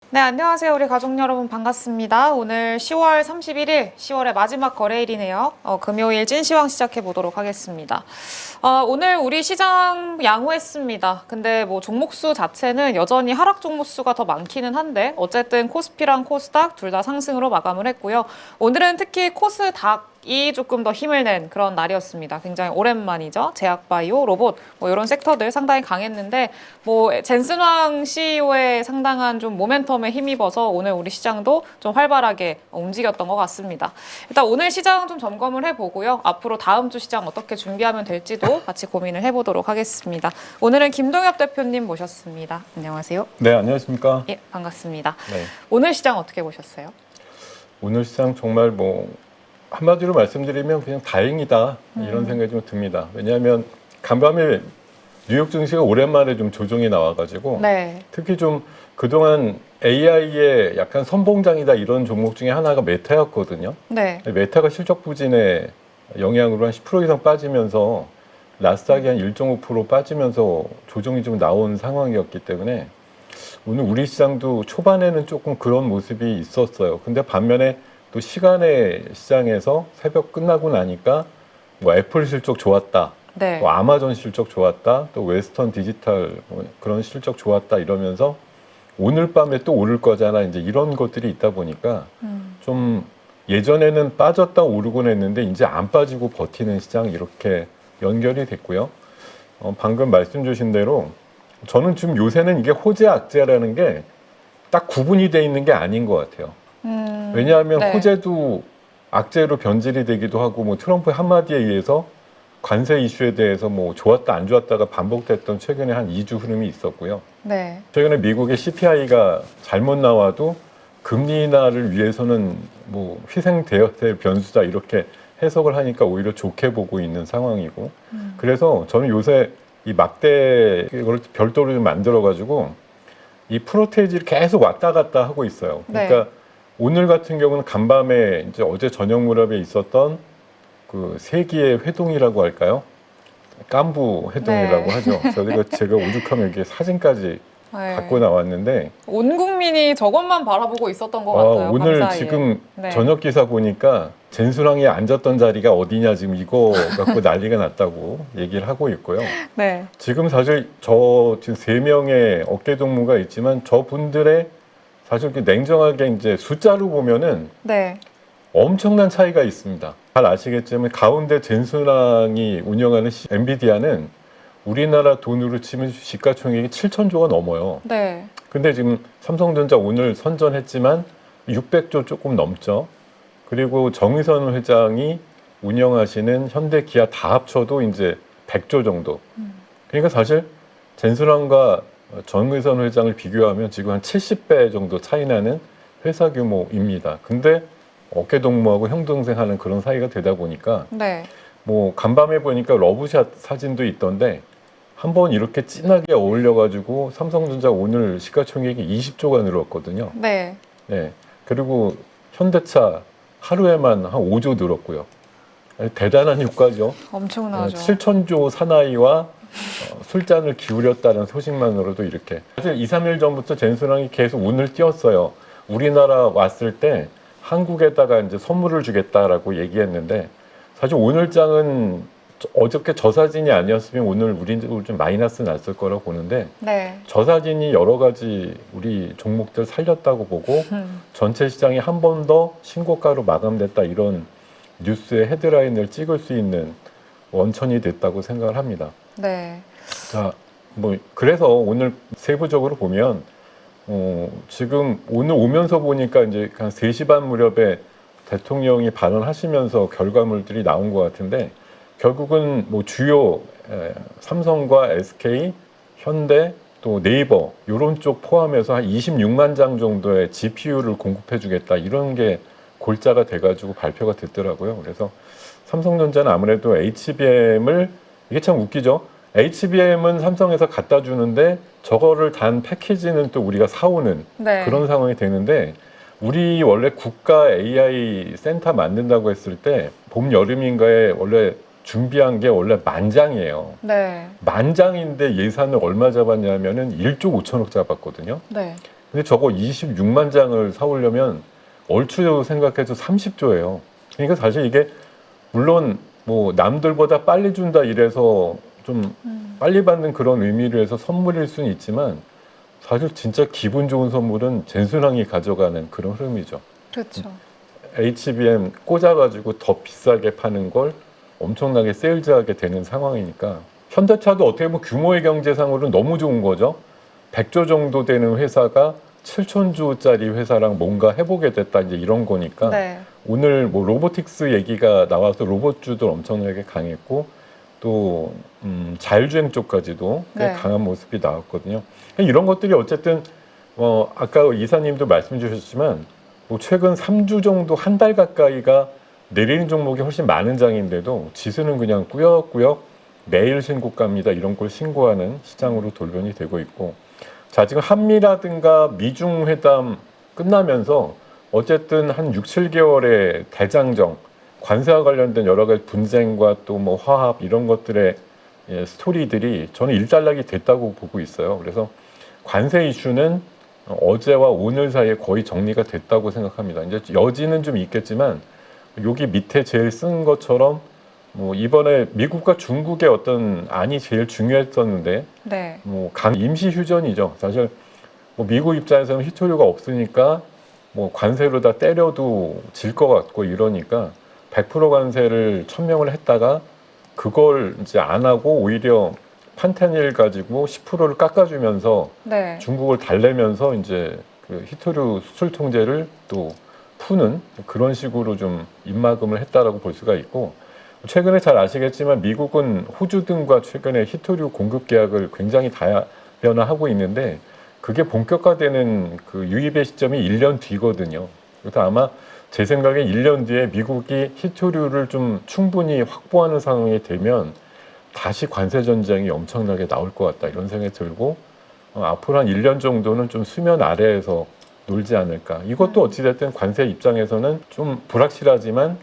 네, 안녕하세요. 우리 가족 여러분 반갑습니다. 오늘 10월 31일, 10월의 마지막 거래일이네요. 금요일 찐시황 시작해 보도록 하겠습니다. 오늘 우리 시장 양호했습니다. 근데 뭐 종목수 자체는 여전히 하락 종목수가 더 많기는 한데 어쨌든 코스피랑 코스닥 둘 다 상승으로 마감을 했고요. 오늘은 특히 코스닥이 조금 더 힘을 낸 그런 날이었습니다. 굉장히 오랜만이죠. 제약바이오, 로봇 뭐 이런 섹터들 상당히 강했는데 뭐 젠슨왕 CEO의 상당한 좀 모멘텀에 힘입어서 오늘 우리 시장도 좀 활발하게 움직였던 것 같습니다. 일단 오늘 시장 좀 점검을 해보고요. 앞으로 다음 주 시장 어떻게 준비하면 될지도 같이 고민을 해보도록 하겠습니다. 오늘은 김동엽 대표님 모셨습니다. 안녕하세요. 네, 안녕하십니까? 예, 반갑습니다. 네. 오늘 시장 어떻게 보셨어요? 오늘 시장 정말 뭐 한마디로 말씀드리면 그냥 다행이다 이런 생각이 좀 듭니다. 왜냐하면 간밤에 뉴욕 증시가 오랜만에 좀 조정이 나와가지고 네. 특히 좀 그동안 AI의 약간 선봉장이다 이런 종목 중에 하나가 메타였거든요. 네. 메타가 실적 부진에 영향으로 한 10% 이상 빠지면서 나스닥이 한 1.5% 빠지면서 조정이 좀 나온 상황이었기 때문에 오늘 우리 시장도 초반에는 조금 그런 모습이 있었어요. 근데 반면에 또 시간의 시장에서 새벽 끝나고 나니까 뭐 애플 실적 좋았다. 네. 또 아마존 실적 좋았다. 또 웨스턴 디지털 뭐 그런 실적 좋았다 이러면서 오늘 밤에 또 오를 거잖아. 이제 이런 것들이 있다 보니까 좀 예전에는 빠졌다 오르곤 했는데 이제 안 빠지고 버티는 시장 이렇게 연결이 됐고요. 방금 말씀 주신 대로 저는 지금 요새는 이게 호재 악재라는 게 딱 구분이 돼 있는 게 아닌 것 같아요. 왜냐하면 네. 호재도 악재로 변질이 되기도 하고 뭐 트럼프의 한마디에 의해서 관세 이슈에 대해서 뭐 좋았다 안 좋았다가 반복됐던 최근에 한 2주 흐름이 있었고요. 네. 최근에 미국의 CPI가 잘못 나와도 금리 인하를 위해서는 뭐 희생되었을 변수다 이렇게 해석을 하니까 오히려 좋게 보고 있는 상황이고 그래서 저는 요새 이 막대 이걸 별도로 좀 만들어 가지고 이 프로테이지를 계속 왔다 갔다 하고 있어요. 그러니까 네. 오늘 같은 경우는 간밤에 이제 어제 저녁 무렵에 있었던 그 세기의 회동이라고 할까요? 깐부 회동이라고 네. 하죠. 제가 오죽하면 이게 사진까지 네. 갖고 나왔는데 온 국민이 저것만 바라보고 있었던 것 같아요. 오늘 밤사이에. 지금 네. 저녁 기사 보니까 젠수랑이 앉았던 자리가 어디냐 지금 이거 갖고 난리가 났다고 얘기를 하고 있고요. 네. 지금 사실 저 지금 3명의 어깨 동무가 있지만 저분들의 사실 냉정하게 이제 숫자로 보면은 네. 엄청난 차이가 있습니다. 잘 아시겠지만 가운데 젠수랑이 운영하는 엔비디아는 우리나라 돈으로 치면 시가총액이 7천조가 넘어요. 네. 근데 지금 삼성전자 오늘 선전했지만 600조 조금 넘죠. 그리고 정의선 회장이 운영하시는 현대 기아 다 합쳐도 이제 100조 정도. 그러니까 사실 젠수랑과 정의선 회장을 비교하면 지금 한 70배 정도 차이 나는 회사 규모입니다. 근데 어깨 동무하고 형 동생 하는 그런 사이가 되다 보니까 네. 뭐 간밤에 보니까 러브샷 사진도 있던데 한번 이렇게 진하게 어울려가지고 삼성전자 오늘 시가총액이 20조가 늘었거든요. 네. 네. 그리고 현대차 하루에만 한 5조 늘었고요. 대단한 효과죠. 엄청나죠. 7천조 사나이와 술잔을 기울였다는 소식만으로도 이렇게. 사실 2, 3일 전부터 젠수랑이 계속 운을 띄웠어요. 우리나라 왔을 때 한국에다가 이제 선물을 주겠다라고 얘기했는데 사실 오늘장은 어저께 저 사진이 아니었으면 오늘 우리 좀 마이너스 났을 거라고 보는데 네. 저 사진이 여러 가지 우리 종목들 살렸다고 보고 전체 시장이 한 번 더 신고가로 마감됐다 이런 뉴스의 헤드라인을 찍을 수 있는 원천이 됐다고 생각을 합니다. 네. 자, 뭐 그래서 오늘 세부적으로 보면 지금 오늘 오면서 보니까 이제 한 3시 반 무렵에 대통령이 발언하시면서 결과물들이 나온 것 같은데 결국은 뭐 주요 삼성과 SK, 현대 또 네이버 이런 쪽 포함해서 한 26만 장 정도의 GPU를 공급해 주겠다 이런 게 골자가 돼가지고 발표가 됐더라고요. 그래서 삼성전자는 아무래도 HBM을 이게 참 웃기죠. HBM은 삼성에서 갖다 주는데 저거를 단 패키지는 또 우리가 사오는 네. 그런 상황이 되는데 우리 원래 국가 AI 센터 만든다고 했을 때 봄 여름인가에 원래 준비한 게 원래 만장이에요. 네. 만장인데 예산을 얼마 잡았냐면은 1조 5천억 잡았거든요. 네. 근데 저거 26만 장을 사오려면 얼추 생각해도 30조예요. 그러니까 사실 이게 물론 뭐 남들보다 빨리 준다 이래서 좀 빨리 받는 그런 의미로 해서 선물일 수는 있지만 사실 진짜 기분 좋은 선물은 젠순항이 가져가는 그런 흐름이죠. 그렇죠. HBM 꽂아가지고 더 비싸게 파는 걸 엄청나게 세일즈하게 되는 상황이니까 현대차도 어떻게 보면 규모의 경제상으로는 너무 좋은 거죠. 100조 정도 되는 회사가 7천조짜리 회사랑 뭔가 해보게 됐다 이제 이런 거니까 네. 오늘 뭐 로보틱스 얘기가 나와서 로봇주도 엄청나게 강했고 또 자율주행 쪽까지도 꽤 네. 강한 모습이 나왔거든요. 이런 것들이 어쨌든 아까 이사님도 말씀 주셨지만 뭐 최근 3주 정도 한 달 가까이가 내리는 종목이 훨씬 많은 장인데도 지수는 그냥 꾸역꾸역 매일 신고가입니다. 이런 걸 신고하는 시장으로 돌변이 되고 있고 자 지금 한미라든가 미중 회담 끝나면서 어쨌든 한 6, 7개월의 대장정 관세와 관련된 여러 가지 분쟁과 또 뭐 화합 이런 것들의 스토리들이 저는 일단락이 됐다고 보고 있어요. 그래서 관세 이슈는 어제와 오늘 사이에 거의 정리가 됐다고 생각합니다. 이제 여지는 좀 있겠지만 여기 밑에 제일 쓴 것처럼 뭐 이번에 미국과 중국의 어떤 안이 제일 중요했었는데 네. 뭐 강 임시 휴전이죠. 사실 뭐 미국 입장에서는 히토류가 없으니까 뭐 관세로 다 때려도 질 것 같고 이러니까 100% 관세를 천명을 했다가 그걸 이제 안 하고 오히려 판테닐 가지고 10%를 깎아주면서 네. 중국을 달래면서 이제 그 히토류 수출 통제를 또 푸는 그런 식으로 좀 입막음을 했다라고 볼 수가 있고 최근에 잘 아시겠지만 미국은 호주 등과 최근에 히토류 공급 계약을 굉장히 다변화하고 있는데 그게 본격화되는 그 유입의 시점이 1년 뒤거든요. 그래서 아마 제 생각에 1년 뒤에 미국이 히토류를 좀 충분히 확보하는 상황이 되면 다시 관세 전쟁이 엄청나게 나올 것 같다 이런 생각이 들고 앞으로 한 1년 정도는 좀 수면 아래에서 놀지 않을까. 이것도 어찌됐든 관세 입장에서는 좀 불확실하지만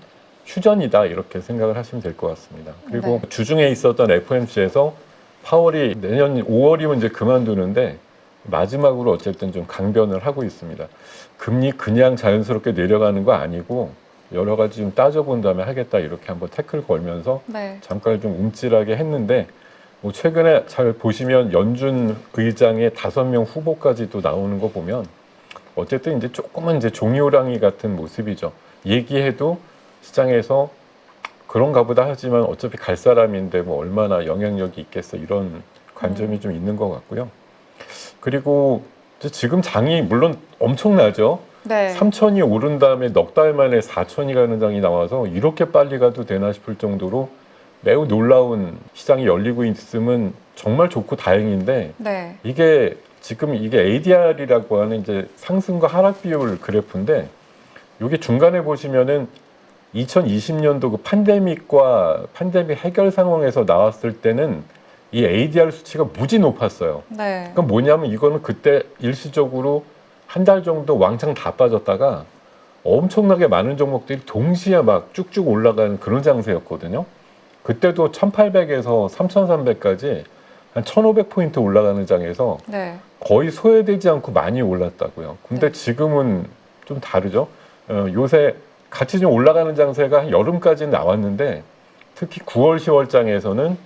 휴전이다 이렇게 생각을 하시면 될 것 같습니다. 그리고 네. 주중에 있었던 FOMC에서 파월이 내년 5월이면 이제 그만두는데 마지막으로 어쨌든 좀 강변을 하고 있습니다. 금리 그냥 자연스럽게 내려가는 거 아니고 여러 가지 좀 따져본 다음에 하겠다 이렇게 한번 태클 걸면서 네. 잠깐 좀 움찔하게 했는데 뭐 최근에 잘 보시면 연준 의장의 5명 후보까지도 나오는 거 보면 어쨌든 이제 조금은 이제 종이호랑이 같은 모습이죠. 얘기해도 시장에서 그런가 보다 하지만 어차피 갈 사람인데 뭐 얼마나 영향력이 있겠어 이런 관점이 좀 있는 것 같고요. 그리고 지금 장이 물론 엄청나죠. 네. 3천이 오른 다음에 넉 달 만에 4천이 가는 장이 나와서 이렇게 빨리 가도 되나 싶을 정도로 매우 놀라운 시장이 열리고 있으면 정말 좋고 다행인데 네. 이게 지금 이게 ADR이라고 하는 이제 상승과 하락 비율 그래프인데 이게 중간에 보시면은 2020년도 그 팬데믹 해결 상황에서 나왔을 때는 이 ADR 수치가 무지 높았어요. 네. 그러니까 뭐냐면 이거는 그때 일시적으로 한 달 정도 왕창 다 빠졌다가 엄청나게 많은 종목들이 동시에 막 쭉쭉 올라가는 그런 장세였거든요. 그때도 1800에서 3300까지 한 1500포인트 올라가는 장에서 네. 거의 소외되지 않고 많이 올랐다고요. 근데 네. 지금은 좀 다르죠. 요새 같이 좀 올라가는 장세가 한 여름까지는 나왔는데 특히 9월, 10월 장에서는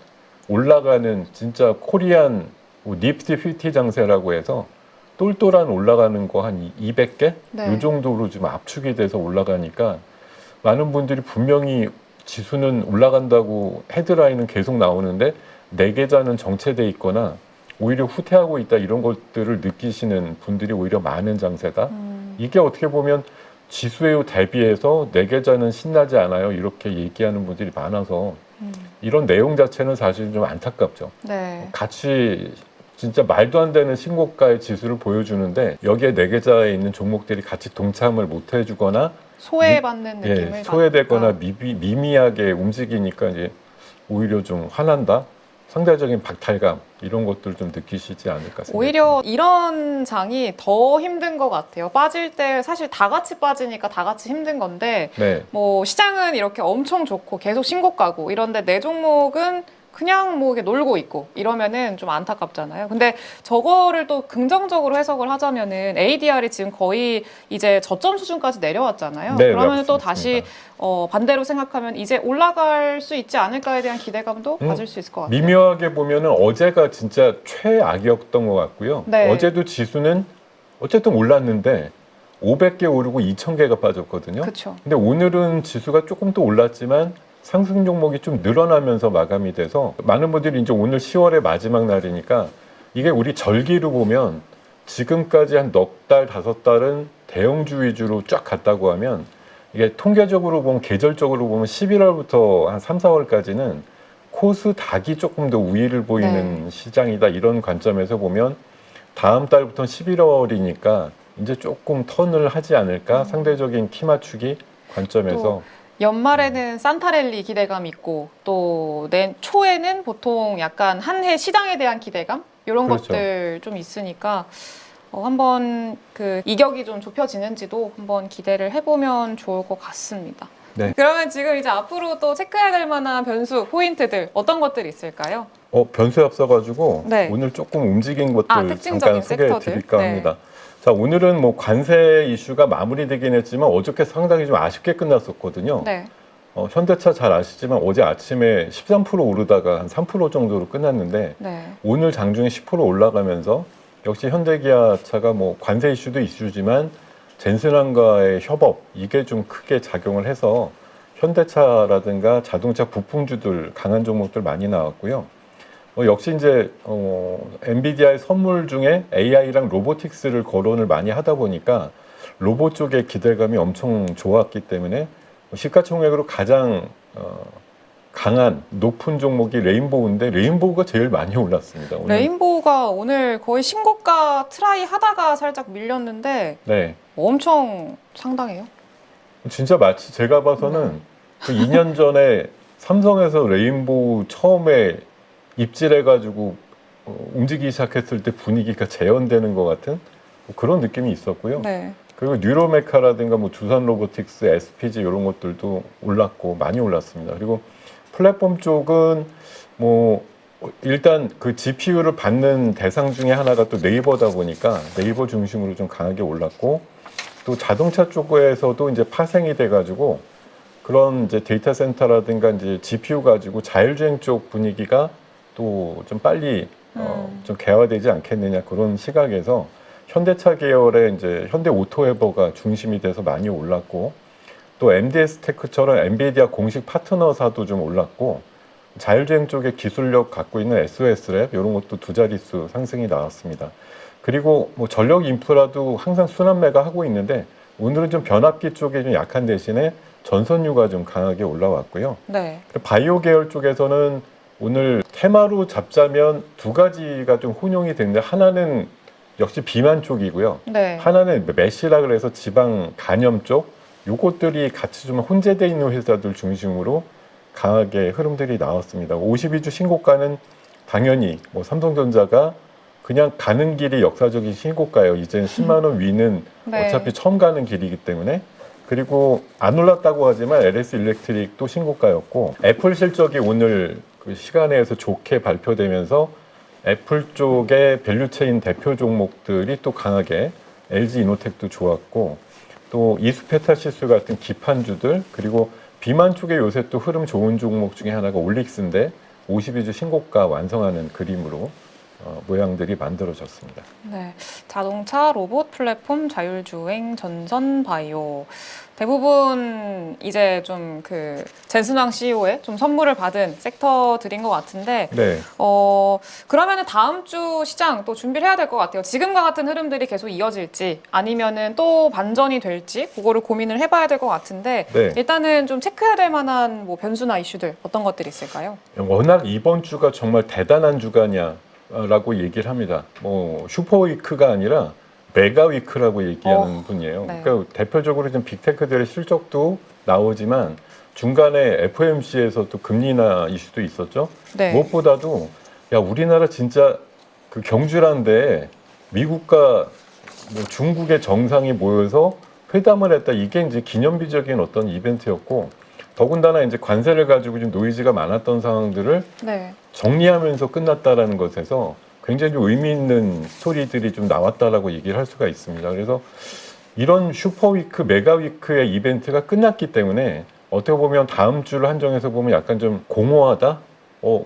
올라가는 진짜 코리안 니프티 50 장세라고 해서 똘똘한 올라가는 거 한 200개? 네. 이 정도로 지금 압축이 돼서 올라가니까 많은 분들이 분명히 지수는 올라간다고 헤드라인은 계속 나오는데 내 계좌는 정체돼 있거나 오히려 후퇴하고 있다 이런 것들을 느끼시는 분들이 오히려 많은 장세다. 이게 어떻게 보면 지수에 대비해서 내 계좌는 신나지 않아요. 이렇게 얘기하는 분들이 많아서 이런 내용 자체는 사실 좀 안타깝죠. 네. 같이 진짜 말도 안 되는 신고가의 지수를 보여주는데 여기에 내 계좌에 있는 종목들이 같이 동참을 못 해주거나 소외받는 느낌을 소외되거나 받으니까. 미미하게 움직이니까 이제 오히려 좀 화난다. 상대적인 박탈감 이런 것들 좀 느끼시지 않을까 생각합니다. 오히려 이런 장이 더 힘든 것 같아요. 빠질 때 사실 다 같이 빠지니까 다 같이 힘든 건데 네, 뭐 시장은 이렇게 엄청 좋고 계속 신고가고 이런데 내 종목은 그냥 뭐 이렇게 놀고 있고 이러면은 좀 안타깝잖아요. 근데 저거를 또 긍정적으로 해석을 하자면은 ADR이 지금 거의 이제 저점 수준까지 내려왔잖아요. 네, 그러면 또 맞습니다. 다시 반대로 생각하면 이제 올라갈 수 있지 않을까에 대한 기대감도 가질 수 있을 것 같아요. 미묘하게 보면은 어제가 진짜 최악이었던 것 같고요. 네. 어제도 지수는 어쨌든 올랐는데 500개 오르고 2,000개가 빠졌거든요. 그렇죠. 근데 오늘은 지수가 조금 더 올랐지만 상승 종목이 좀 늘어나면서 마감이 돼서 많은 분들이 이제 오늘 10월의 마지막 날이니까 이게 우리 절기로 보면 지금까지 한 넉 달, 5달은 대형주 위주로 쫙 갔다고 하면 이게 통계적으로 보면 계절적으로 보면 11월부터 한 3, 4월까지는 코스닥이 조금 더 우위를 보이는 시장이다 이런 관점에서 보면 다음 달부터 11월이니까 이제 조금 턴을 하지 않을까 상대적인 키 맞추기 관점에서 연말에는 산타랠리 기대감 있고 또 내 초에는 보통 약간 한 해 시장에 대한 기대감 이런 그렇죠. 것들 좀 있으니까 한번 그 이격이 좀 좁혀지는지도 한번 기대를 해보면 좋을 것 같습니다. 네. 그러면 지금 이제 앞으로 또 체크해야 될 만한 변수 포인트들 어떤 것들이 있을까요? 변수에 앞서가지고 네. 오늘 조금 움직인 것들 특징적인 잠깐 소개해 섹터들. 드릴까 네. 합니다. 자, 오늘은 뭐 관세 이슈가 마무리되긴 했지만 어저께 상당히 좀 아쉽게 끝났었거든요. 네. 현대차 잘 아시지만 어제 아침에 13% 오르다가 한 3% 정도로 끝났는데 네. 오늘 장중에 10% 올라가면서 역시 현대기아차가 뭐 관세 이슈도 이슈지만 젠슨항과의 협업 이게 좀 크게 작용을 해서 현대차라든가 자동차 부품주들 강한 종목들 많이 나왔고요. 역시 이제 엔비디아의 선물 중에 AI랑 로보틱스를 거론을 많이 하다 보니까 로봇 쪽의 기대감이 엄청 좋았기 때문에 시가총액으로 가장 강한 높은 종목이 레인보우인데 레인보우가 제일 많이 올랐습니다. 오늘. 레인보우가 오늘 거의 신고가 트라이 하다가 살짝 밀렸는데 네, 엄청 상당해요. 진짜 마치 제가 봐서는 그 2년 전에 삼성에서 레인보우 처음에 입질해가지고 움직이기 시작했을 때 분위기가 재현되는 것 같은 그런 느낌이 있었고요. 네. 그리고 뉴로메카라든가 뭐 두산 로보틱스, SPG 이런 것들도 올랐고 많이 올랐습니다. 그리고 플랫폼 쪽은 뭐 일단 그 GPU를 받는 대상 중에 하나가 또 네이버다 보니까 네이버 중심으로 좀 강하게 올랐고 또 자동차 쪽에서도 이제 파생이 돼가지고 그런 이제 데이터 센터라든가 이제 GPU 가지고 자율주행 쪽 분위기가 또 좀 빨리 좀 개화되지 않겠느냐 그런 시각에서 현대차 계열의 이제 현대 오토에버가 중심이 돼서 많이 올랐고 또 MDS 테크처럼 엔비디아 공식 파트너사도 좀 올랐고 자율주행 쪽에 기술력 갖고 있는 SOS랩 이런 것도 두 자릿수 상승이 나왔습니다. 그리고 뭐 전력 인프라도 항상 순환매가 하고 있는데 오늘은 좀 변압기 쪽에 좀 약한 대신에 전선유가 좀 강하게 올라왔고요. 네. 바이오 계열 쪽에서는 오늘 테마로 잡자면 두 가지가 좀 혼용이 되는데 하나는 역시 비만 쪽이고요. 네. 하나는 메시라 그래서 지방 간염 쪽 요것들이 같이 좀 혼재되어 있는 회사들 중심으로 강하게 흐름들이 나왔습니다. 52주 신고가는 당연히 뭐 삼성전자가 그냥 가는 길이 역사적인 신고가예요. 이제 10만 원 위는 네. 어차피 처음 가는 길이기 때문에 그리고 안 올랐다고 하지만 LS 일렉트릭도 신고가였고 애플 실적이 오늘 그 시간에서 좋게 발표되면서 애플 쪽의 밸류체인 대표 종목들이 또 강하게 LG 이노텍도 좋았고 또 이수페타시스 같은 기판주들 그리고 비만 쪽에 요새 또 흐름 좋은 종목 중에 하나가 올릭스인데 52주 신고가 완성하는 그림으로 모양들이 만들어졌습니다. 네. 자동차, 로봇, 플랫폼, 자율주행, 전선, 바이오. 대부분 이제 좀 그 젠슨왕 CEO의 좀 선물을 받은 섹터들인 것 같은데, 네. 그러면은 다음 주 시장 또 준비를 해야 될 것 같아요. 지금과 같은 흐름들이 계속 이어질지 아니면은 또 반전이 될지 그거를 고민을 해봐야 될 것 같은데, 네. 일단은 좀 체크해야 될 만한 뭐 변수나 이슈들 어떤 것들이 있을까요? 워낙 이번 주가 정말 대단한 주간이야라고 얘기를 합니다. 뭐 슈퍼위크가 아니라 메가위크라고 얘기하는 분이에요. 네. 그러니까 대표적으로 좀 빅테크들의 실적도 나오지만 중간에 FOMC에서 또 금리 인하 이슈도 있었죠. 네. 무엇보다도 야 우리나라 진짜 그 경주란데 미국과 뭐 중국의 정상이 모여서 회담을 했다. 이게 이제 기념비적인 어떤 이벤트였고 더군다나 이제 관세를 가지고 좀 노이즈가 많았던 상황들을 네. 정리하면서 끝났다라는 것에서 굉장히 좀 의미 있는 스토리들이 좀 나왔다라고 얘기를 할 수가 있습니다. 그래서 이런 슈퍼위크, 메가위크의 이벤트가 끝났기 때문에 어떻게 보면 다음 주를 한정해서 보면 약간 좀 공허하다?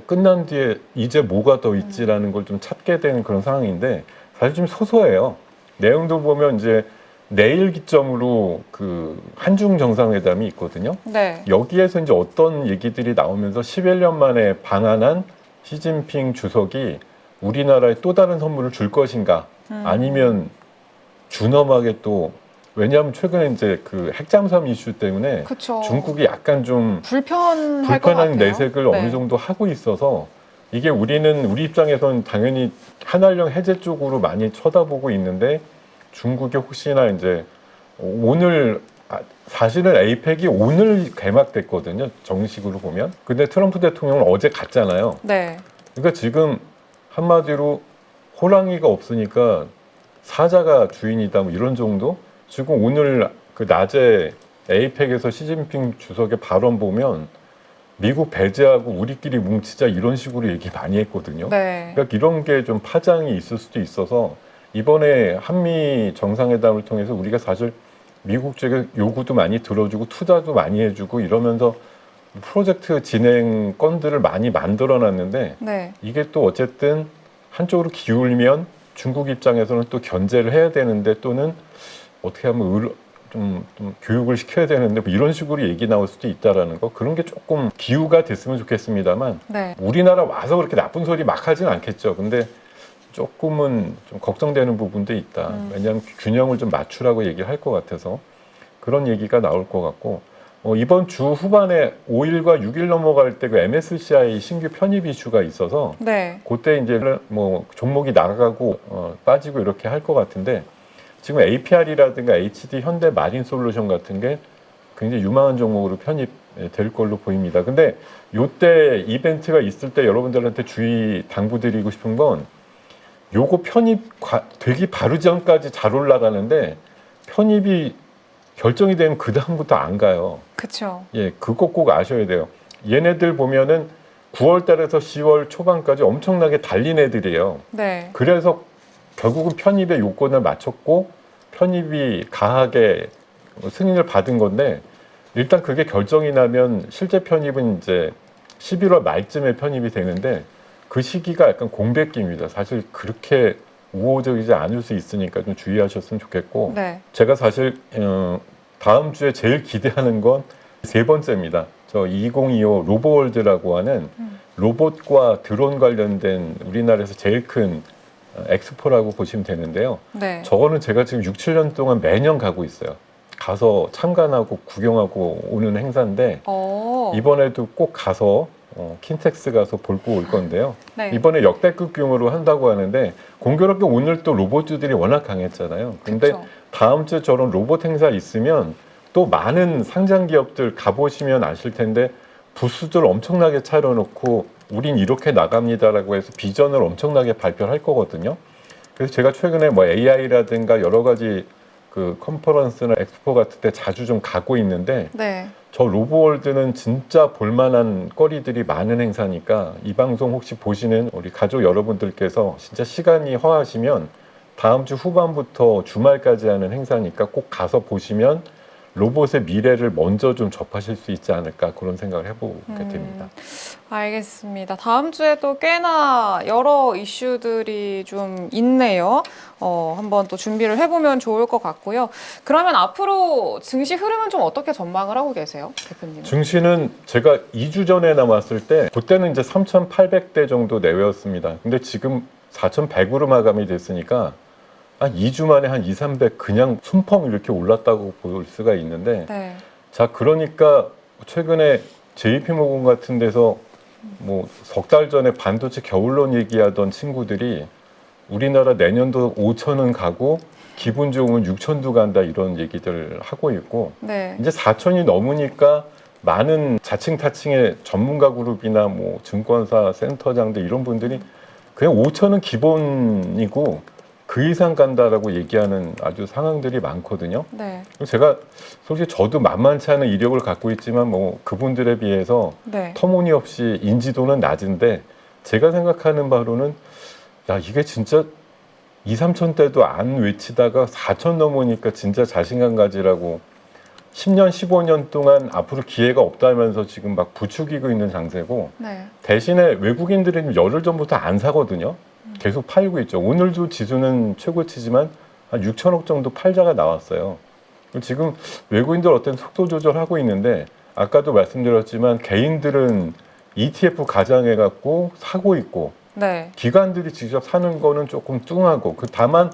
끝난 뒤에 이제 뭐가 더 있지라는 걸 좀 찾게 되는 그런 상황인데 사실 좀 소소해요. 내용도 보면 이제 내일 기점으로 그 한중 정상회담이 있거든요. 네. 여기에서 이제 어떤 얘기들이 나오면서 11년 만에 방한한 시진핑 주석이 우리나라에 또 다른 선물을 줄 것인가 아니면 준엄하게 또 왜냐하면 최근에 이제 그 핵잠수함 이슈 때문에 그쵸. 중국이 약간 좀 불편할 것 불편한 같아요. 내색을 네. 어느 정도 하고 있어서 이게 우리 입장에서는 당연히 한한령 해제 쪽으로 많이 쳐다보고 있는데 중국이 혹시나 이제 오늘 사실은 에이펙이 오늘 개막됐거든요. 정식으로 보면. 근데 트럼프 대통령은 어제 갔잖아요. 네. 그러니까 지금 한마디로 호랑이가 없으니까 사자가 주인이다 뭐 이런 정도? 지금 오늘 그 낮에 에이펙에서 시진핑 주석의 발언 보면 미국 배제하고 우리끼리 뭉치자 이런 식으로 얘기 많이 했거든요. 네. 그러니까 이런 게 좀 파장이 있을 수도 있어서 이번에 한미 정상회담을 통해서 우리가 사실 미국 쪽에 요구도 많이 들어주고 투자도 많이 해주고 이러면서 프로젝트 진행 건들을 많이 만들어놨는데 네. 이게 또 어쨌든 한쪽으로 기울면 중국 입장에서는 또 견제를 해야 되는데 또는 어떻게 하면 좀 교육을 시켜야 되는데 뭐 이런 식으로 얘기 나올 수도 있다라는 거 그런 게 조금 기후가 됐으면 좋겠습니다만 네. 우리나라 와서 그렇게 나쁜 소리 막 하진 않겠죠. 근데 조금은 좀 걱정되는 부분도 있다. 왜냐하면 균형을 좀 맞추라고 얘기를 할 것 같아서 그런 얘기가 나올 것 같고 이번 주 후반에 5일과 6일 넘어갈 때 그 MSCI 신규 편입 이슈가 있어서 네. 그때 이제 뭐 종목이 나가고 빠지고 이렇게 할 것 같은데 지금 APR이라든가 HD 현대 마린 솔루션 같은 게 굉장히 유망한 종목으로 편입될 걸로 보입니다. 근데 요때 이벤트가 있을 때 여러분들한테 주의 당부드리고 싶은 건 요거 편입 되기 바로 전까지 잘 올라가는데 편입이 결정이 되면 그 다음부터 안 가요. 그쵸. 예, 그거 꼭 아셔야 돼요. 얘네들 보면은 9월 달에서 10월 초반까지 엄청나게 달린 애들이에요. 네. 그래서 결국은 편입의 요건을 맞췄고 편입이 가하게 승인을 받은 건데 일단 그게 결정이 나면 실제 편입은 이제 11월 말쯤에 편입이 되는데 그 시기가 약간 공백기입니다. 사실 그렇게 우호적이지 않을 수 있으니까 좀 주의하셨으면 좋겠고 네. 제가 사실 다음 주에 제일 기대하는 건 세 번째입니다. 저 2025 로보월드라고 하는 로봇과 드론 관련된 우리나라에서 제일 큰 엑스포라고 보시면 되는데요. 네. 저거는 제가 지금 6, 7년 동안 매년 가고 있어요. 가서 참관하고 구경하고 오는 행사인데 이번에도 꼭 가서 킨텍스 가서 볼고 올 건데요. 네. 이번에 역대급 규모로 한다고 하는데 공교롭게 오늘 또 로봇주들이 워낙 강했잖아요. 근데 그쵸. 다음 주에 저런 로봇 행사 있으면 또 많은 상장 기업들 가보시면 아실 텐데 부스들 엄청나게 차려놓고 우린 이렇게 나갑니다라고 해서 비전을 엄청나게 발표할 거거든요. 그래서 제가 최근에 뭐 AI라든가 여러 가지 그 컨퍼런스나 엑스포 같은 데 자주 좀 가고 있는데 네. 저 로보월드는 진짜 볼만한 거리들이 많은 행사니까 이 방송 혹시 보시는 우리 가족 여러분들께서 진짜 시간이 허하시면 다음 주 후반부터 주말까지 하는 행사니까 꼭 가서 보시면 로봇의 미래를 먼저 좀 접하실 수 있지 않을까 그런 생각을 해보게 됩니다. 알겠습니다. 다음 주에도 꽤나 여러 이슈들이 좀 있네요. 한번 또 준비를 해보면 좋을 것 같고요. 그러면 앞으로 증시 흐름은 좀 어떻게 전망을 하고 계세요, 대표님? 증시는 제가 2주 전에 나왔을 때 그때는 이제 3,800대 정도 내외였습니다. 근데 지금 4,100으로 마감이 됐으니까 한 2주 만에 한 2, 300 그냥 순펑 이렇게 올랐다고 볼 수가 있는데 네. 자 그러니까 최근에 JP모건 같은 데서 뭐 석 달 전에 반도체 겨울론 얘기하던 친구들이 우리나라 내년도 5천은 가고 기분 좋으면 6천도 간다 이런 얘기들 하고 있고 네. 이제 4천이 넘으니까 많은 자칭 타칭의 전문가 그룹이나 뭐 증권사 센터장들 이런 분들이 그냥 5천은 기본이고 그 이상 간다라고 얘기하는 아주 상황들이 많거든요. 네. 제가 솔직히 저도 만만치 않은 이력을 갖고 있지만 뭐 그분들에 비해서 네. 터무니없이 인지도는 낮은데 제가 생각하는 바로는 야 이게 진짜 2, 3천 대도 안 외치다가 4천 넘으니까 진짜 자신감 가지라고 10년, 15년 동안 앞으로 기회가 없다면서 지금 막 부추기고 있는 장세고 네. 대신에 외국인들은 열흘 전부터 안 사거든요. 계속 팔고 있죠. 오늘도 지수는 최고치지만 한 6천억 정도 팔자가 나왔어요. 지금 외국인들 어떤 속도 조절하고 있는데 아까도 말씀드렸지만 개인들은 ETF 가장해갖고 사고 있고 네. 기관들이 직접 사는 거는 조금 뚱하고 다만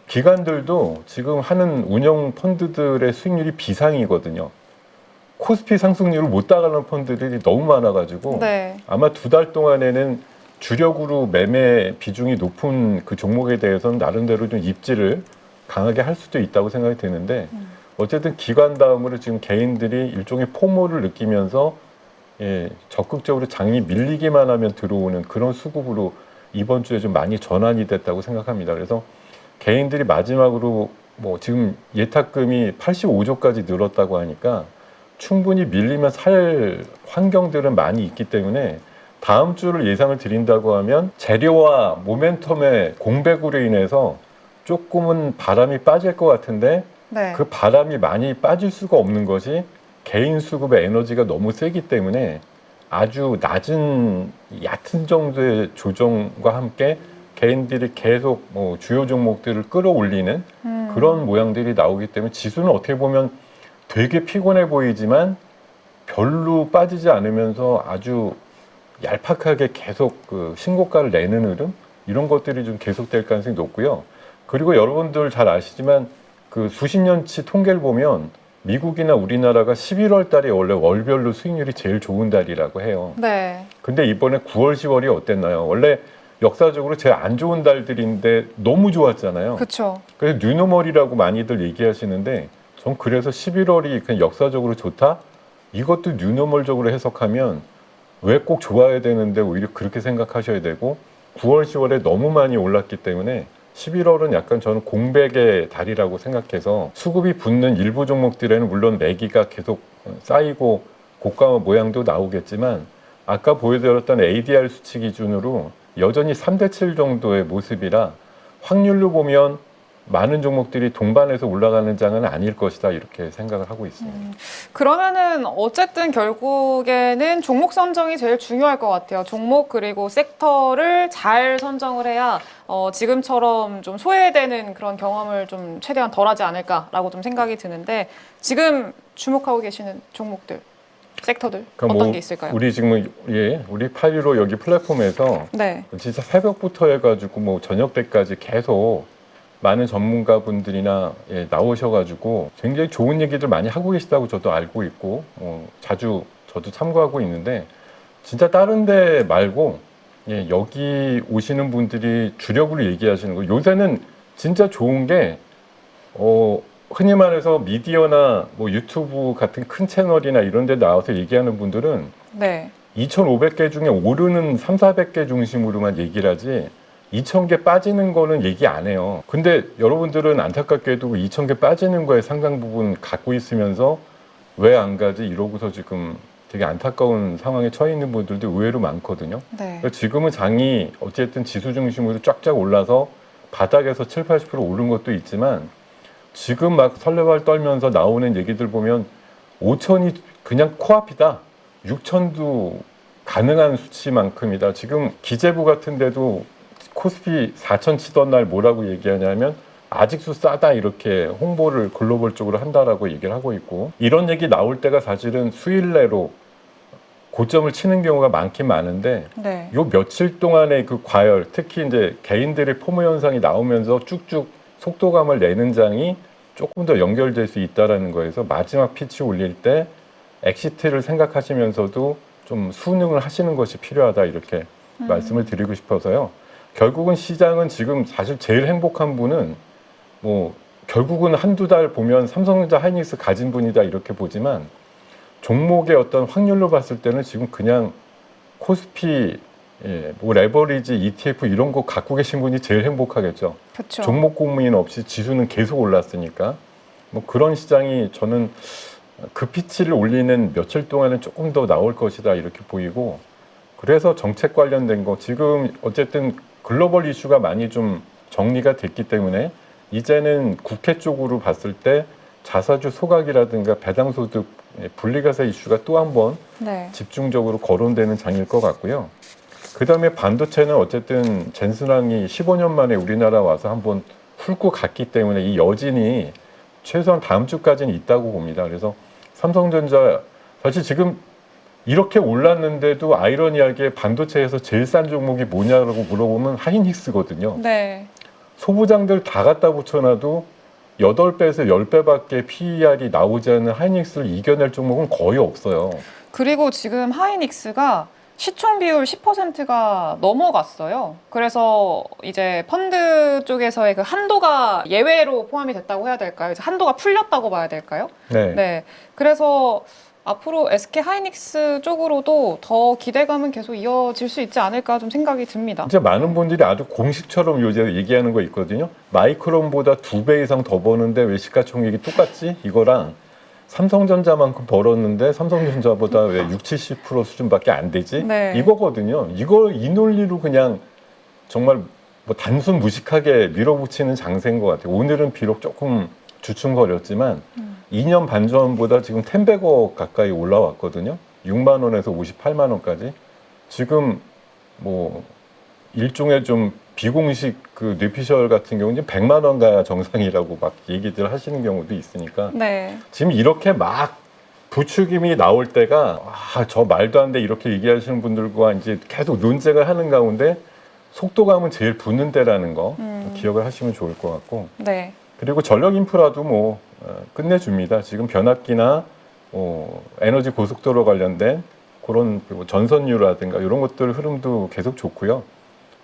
기관들도 지금 하는 운영 펀드들의 수익률이 비상이거든요. 코스피 상승률을 못 따라가는 펀드들이 너무 많아가지고 네. 아마 2달 동안에는 주력으로 매매 비중이 높은 그 종목에 대해서는 나름대로 좀 입지를 강하게 할 수도 있다고 생각이 드는데 어쨌든 기관 다음으로 지금 개인들이 일종의 포모를 느끼면서 적극적으로 장이 밀리기만 하면 들어오는 그런 수급으로 이번 주에 좀 많이 전환이 됐다고 생각합니다. 그래서 개인들이 마지막으로 뭐 지금 예탁금이 85조까지 늘었다고 하니까 충분히 밀리면 살 환경들은 많이 있기 때문에 다음 주를 예상을 드린다고 하면 재료와 모멘텀의 공백으로 인해서 조금은 바람이 빠질 것 같은데 네. 그 바람이 많이 빠질 수가 없는 것이 개인 수급의 에너지가 너무 세기 때문에 아주 낮은 얕은 정도의 조정과 함께 개인들이 계속 뭐 주요 종목들을 끌어올리는 그런 모양들이 나오기 때문에 지수는 어떻게 보면 되게 피곤해 보이지만 별로 빠지지 않으면서 아주 얄팍하게 계속 그 신고가를 내는 흐름 이런 것들이 좀 계속될 가능성이 높고요. 그리고 여러분들 잘 아시지만 그 수십 년치 통계를 보면 미국이나 우리나라가 11월 달에 원래 월별로 수익률이 제일 좋은 달이라고 해요. 네. 근데 이번에 9월, 10월이 어땠나요? 원래 역사적으로 제일 안 좋은 달들인데 너무 좋았잖아요. 그렇죠. 그래서 뉴노멀이라고 많이들 얘기하시는데 전 그래서 11월이 그냥 역사적으로 좋다? 이것도 뉴노멀적으로 해석하면 왜 꼭 좋아야 되는데 오히려 그렇게 생각하셔야 되고 9월, 10월에 너무 많이 올랐기 때문에 11월은 약간 저는 공백의 달이라고 생각해서 수급이 붙는 일부 종목들에는 물론 매기가 계속 쌓이고 고가 모양도 나오겠지만 아까 보여드렸던 ADR 수치 기준으로 여전히 3대7 정도의 모습이라 확률로 보면 많은 종목들이 동반해서 올라가는 장은 아닐 것이다 이렇게 생각을 하고 있습니다. 그러면은 어쨌든 결국에는 종목 선정이 제일 중요할 것 같아요. 종목 그리고 섹터를 잘 선정을 해야 지금처럼 좀 소외되는 그런 경험을 좀 최대한 덜하지 않을까라고 좀 생각이 드는데 지금 주목하고 계시는 종목들, 섹터들 그러니까 어떤 게 있을까요? 우리 지금 우리 815 여기 플랫폼에서 네. 진짜 새벽부터 해가지고 뭐 저녁 때까지 계속 많은 전문가분들이나 나오셔가지고 굉장히 좋은 얘기들 많이 하고 계시다고 저도 알고 있고 자주 저도 참고하고 있는데 진짜 다른 데 말고 여기 오시는 분들이 주력으로 얘기하시는 거 요새는 진짜 좋은 게 흔히 말해서 미디어나 뭐 유튜브 같은 큰 채널이나 이런 데 나와서 얘기하는 분들은 네. 2,500개 중에 오르는 3, 400개 중심으로만 얘기를 하지 2,000개 빠지는 거는 얘기 안 해요. 근데 여러분들은 안타깝게도 2,000개 빠지는 거에 상당 부분 갖고 있으면서 왜 안 가지 이러고서 지금 되게 안타까운 상황에 처해 있는 분들도 의외로 많거든요. 네. 지금은 장이 어쨌든 지수 중심으로 쫙쫙 올라서 바닥에서 7, 80% 오른 것도 있지만 지금 막 설레발 떨면서 나오는 얘기들 보면 5,000이 그냥 코앞이다. 6,000도 가능한 수치만큼이다. 지금 기재부 같은 데도 코스피 4,000 치던 날 뭐라고 얘기하냐면 아직도 싸다 이렇게 홍보를 글로벌 쪽으로 한다라고 얘기를 하고 있고 이런 얘기 나올 때가 사실은 수일 내로 고점을 치는 경우가 많긴 많은데 네. 요 며칠 동안의 그 과열 특히 이제 개인들의 포모 현상이 나오면서 쭉쭉 속도감을 내는 장이 조금 더 연결될 수 있다라는 거에서 마지막 피치 올릴 때 엑시트를 생각하시면서도 좀 수능을 하시는 것이 필요하다 이렇게 말씀을 드리고 싶어서요. 결국은 시장은 지금 사실 제일 행복한 분은 뭐 결국은 한두 달 보면 삼성전자 하이닉스 가진 분이다 이렇게 보지만 종목의 어떤 확률로 봤을 때는 지금 그냥 코스피 예, 뭐 레버리지, ETF 이런 거 갖고 계신 분이 제일 행복하겠죠. 그렇죠. 종목 고민 없이 지수는 계속 올랐으니까 뭐 그런 시장이 저는 그 피치를 올리는 며칠 동안은 조금 더 나올 것이다 이렇게 보이고 그래서 정책 관련된 거 지금 어쨌든 글로벌 이슈가 많이 좀 정리가 됐기 때문에 이제는 국회 쪽으로 봤을 때 자사주 소각이라든가 배당소득 분리과세 이슈가 또 한 번 네. 집중적으로 거론되는 장일 것 같고요. 그 다음에 반도체는 어쨌든 젠슨왕이 15년 만에 우리나라 와서 한번 훑고 갔기 때문에 이 여진이 최소한 다음 주까지는 있다고 봅니다. 그래서 삼성전자 사실 지금 이렇게 올랐는데도 아이러니하게 반도체에서 제일 싼 종목이 뭐냐라고 물어보면 하이닉스거든요. 네. 소부장들 다 갖다 붙여놔도 8배에서 10배밖에 PER이 나오지 않는 하이닉스를 이겨낼 종목은 거의 없어요. 그리고 지금 하이닉스가 시총 비율 10%가 넘어갔어요. 그래서 이제 펀드 쪽에서의 그 한도가 예외로 포함이 됐다고 해야 될까요? 이제 한도가 풀렸다고 봐야 될까요? 네. 네. 그래서 앞으로 SK 하이닉스 쪽으로도 더 기대감은 계속 이어질 수 있지 않을까 좀 생각이 듭니다. 진짜 많은 분들이 아주 공식처럼 요새 얘기하는 거 있거든요. 마이크론보다 2배 이상 더 버는데 왜 시가총액이 똑같지? 이거랑 삼성전자만큼 벌었는데 삼성전자보다 왜 60, 70% 수준밖에 안 되지? 네. 이거거든요. 이 논리로 그냥 정말 뭐 단순 무식하게 밀어붙이는 장세인 것 같아요. 오늘은 비록 조금 주춤거렸지만 2년 반 전보다 지금 10백억 가까이 올라왔거든요. 6만 원에서 58만 원까지. 지금 뭐 일종의 좀 비공식 그 뇌피셜 같은 경우는 100만 원 가야 정상이라고 막 얘기들 하시는 경우도 있으니까 네. 지금 이렇게 막 부추김이 나올 때가 저 말도 안 돼 이렇게 얘기하시는 분들과 이제 계속 논쟁을 하는 가운데 속도감은 제일 붙는 때라는 거 기억을 하시면 좋을 것 같고 네. 그리고 전력 인프라도 뭐 끝내줍니다. 지금 변압기나 에너지 고속도로 관련된 그런 전선유라든가 이런 것들 흐름도 계속 좋고요.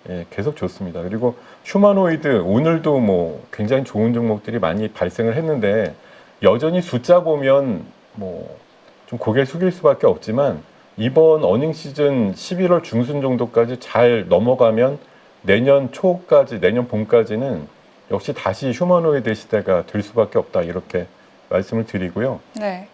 예, 계속 좋습니다. 그리고 휴머노이드 오늘도 뭐 굉장히 좋은 종목들이 많이 발생을 했는데 여전히 숫자 보면 뭐 좀 고개 숙일 수밖에 없지만 이번 어닝 시즌 11월 중순 정도까지 잘 넘어가면 내년 초까지 내년 봄까지는 역시 다시 휴머노이드 시대가 될 수밖에 없다 이렇게 말씀을 드리고요. 네.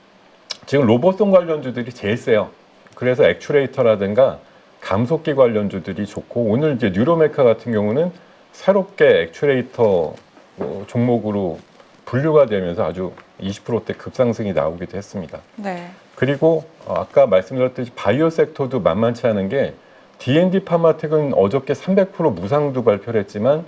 지금 로봇송 관련주들이 제일 세요. 그래서 액추레이터라든가 감속기 관련주들이 좋고 오늘 이제 뉴로메카 같은 경우는 새롭게 액추레이터 종목으로 분류가 되면서 아주 20%대 급상승이 나오기도 했습니다. 네. 그리고 아까 말씀드렸듯이 바이오 섹터도 만만치 않은 게 D&D 파마텍은 어저께 300% 무상도 발표를 했지만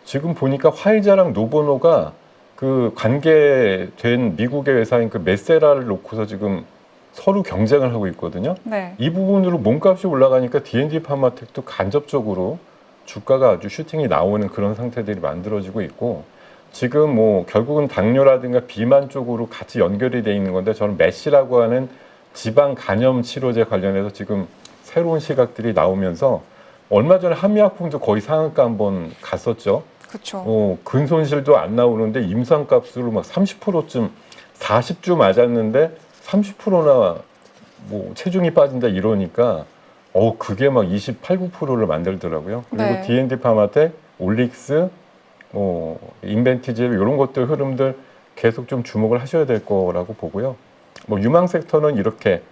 지금 보니까 화이자랑 노보노가 그 관계된 미국의 회사인 그 메세라를 놓고서 지금 서로 경쟁을 하고 있거든요. 네. 이 부분으로 몸값이 올라가니까 D&D 파마텍도 간접적으로 주가가 아주 슈팅이 나오는 그런 상태들이 만들어지고 있고 지금 뭐 결국은 당뇨라든가 비만 쪽으로 같이 연결이 돼 있는 건데 저는 메시라고 하는 지방 간염 치료제 관련해서 지금 새로운 시각들이 나오면서 얼마 전에 한미약품도 거의 상한가 한번 갔었죠. 그렇죠. 근손실도 안 나오는데 임상값으로 막 30%쯤 40주 맞았는데 30%나 뭐 체중이 빠진다 이러니까 그게 막 28, 9%를 만들더라고요. 그리고 네. D&D 파마텍, 올릭스, 인벤티지 이런 것들 흐름들 계속 좀 주목을 하셔야 될 거라고 보고요. 뭐 유망 섹터는 이렇게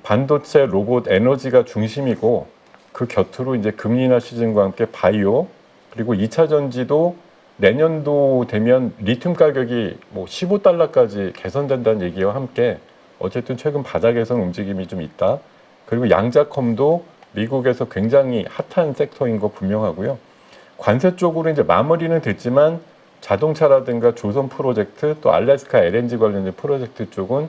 반도체, 로봇, 에너지가 중심이고 그 곁으로 이제 금리 인하 시즌과 함께 바이오 그리고 2차 전지도 내년도 되면 리튬 가격이 뭐 15달러까지 개선된다는 얘기와 함께 어쨌든 최근 바닥에선 움직임이 좀 있다. 그리고 양자컴도 미국에서 굉장히 핫한 섹터인 거 분명하고요. 관세 쪽으로 이제 마무리는 됐지만 자동차라든가 조선 프로젝트 또 알래스카 LNG 관련된 프로젝트 쪽은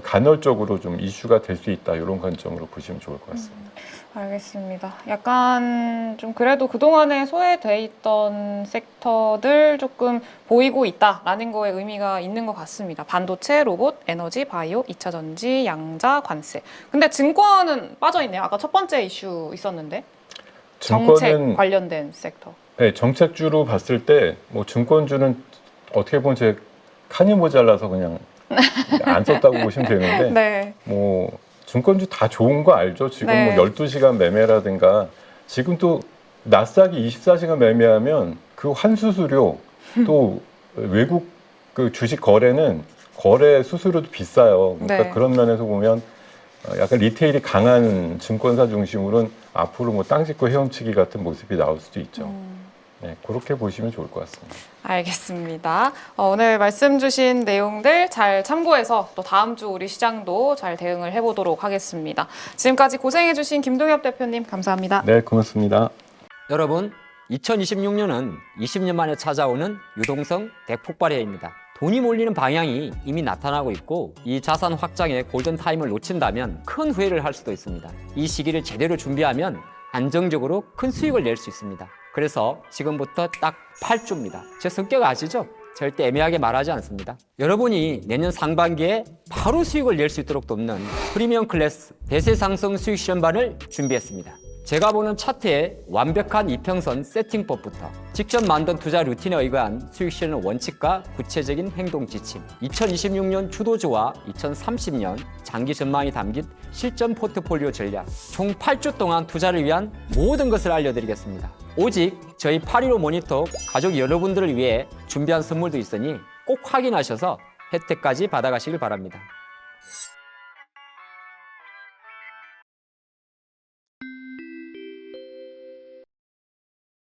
간헐적으로 좀 이슈가 될 수 있다. 이런 관점으로 보시면 좋을 것 같습니다. 알겠습니다. 약간 좀 그래도 그동안에 소외돼 있던 섹터들 조금 보이고 있다라는 거에 의미가 있는 것 같습니다. 반도체, 로봇, 에너지, 바이오, 2차 전지, 양자, 관세. 근데 증권은 빠져있네요. 아까 첫 번째 이슈 있었는데. 정책 관련된 섹터. 네, 정책주로 봤을 때 뭐 증권주는 어떻게 보면 제 칸이 모자라서 그냥 안 썼다고 보시면 되는데 네. 뭐 증권주 다 좋은 거 알죠? 지금 네. 뭐 12시간 매매라든가 지금 또 나스닥이 24시간 매매하면 그 환수수료 또 외국 그 주식 거래는 거래 수수료도 비싸요. 그러니까 네. 그런 면에서 보면 약간 리테일이 강한 증권사 중심으로는 앞으로 뭐 땅 짚고 헤엄치기 같은 모습이 나올 수도 있죠. 네, 그렇게 보시면 좋을 것 같습니다. 알겠습니다. 오늘 말씀 주신 내용들 잘 참고해서 또 다음 주 우리 시장도 잘 대응을 해보도록 하겠습니다. 지금까지 고생해주신 김동엽 대표님 감사합니다. 네, 고맙습니다. 여러분, 2026년은 20년 만에 찾아오는 유동성 대폭발 해입니다. 돈이 몰리는 방향이 이미 나타나고 있고 이 자산 확장의 골든타임을 놓친다면 큰 후회를 할 수도 있습니다. 이 시기를 제대로 준비하면 안정적으로 큰 수익을 낼 수 있습니다. 그래서 지금부터 딱 8주입니다. 제 성격 아시죠? 절대 애매하게 말하지 않습니다. 여러분이 내년 상반기에 바로 수익을 낼 수 있도록 돕는 프리미엄 클래스 대세 상승 수익 실험반을 준비했습니다. 제가 보는 차트의 완벽한 이평선 세팅법부터 직접 만든 투자 루틴에 의거한 수익 실현 원칙과 구체적인 행동 지침, 2026년 주도주와 2030년 장기 전망이 담긴 실전 포트폴리오 전략, 총 8주 동안 투자를 위한 모든 것을 알려드리겠습니다. 오직 저희 815 모니터 가족 여러분들을 위해 준비한 선물도 있으니 꼭 확인하셔서 혜택까지 받아가시길 바랍니다.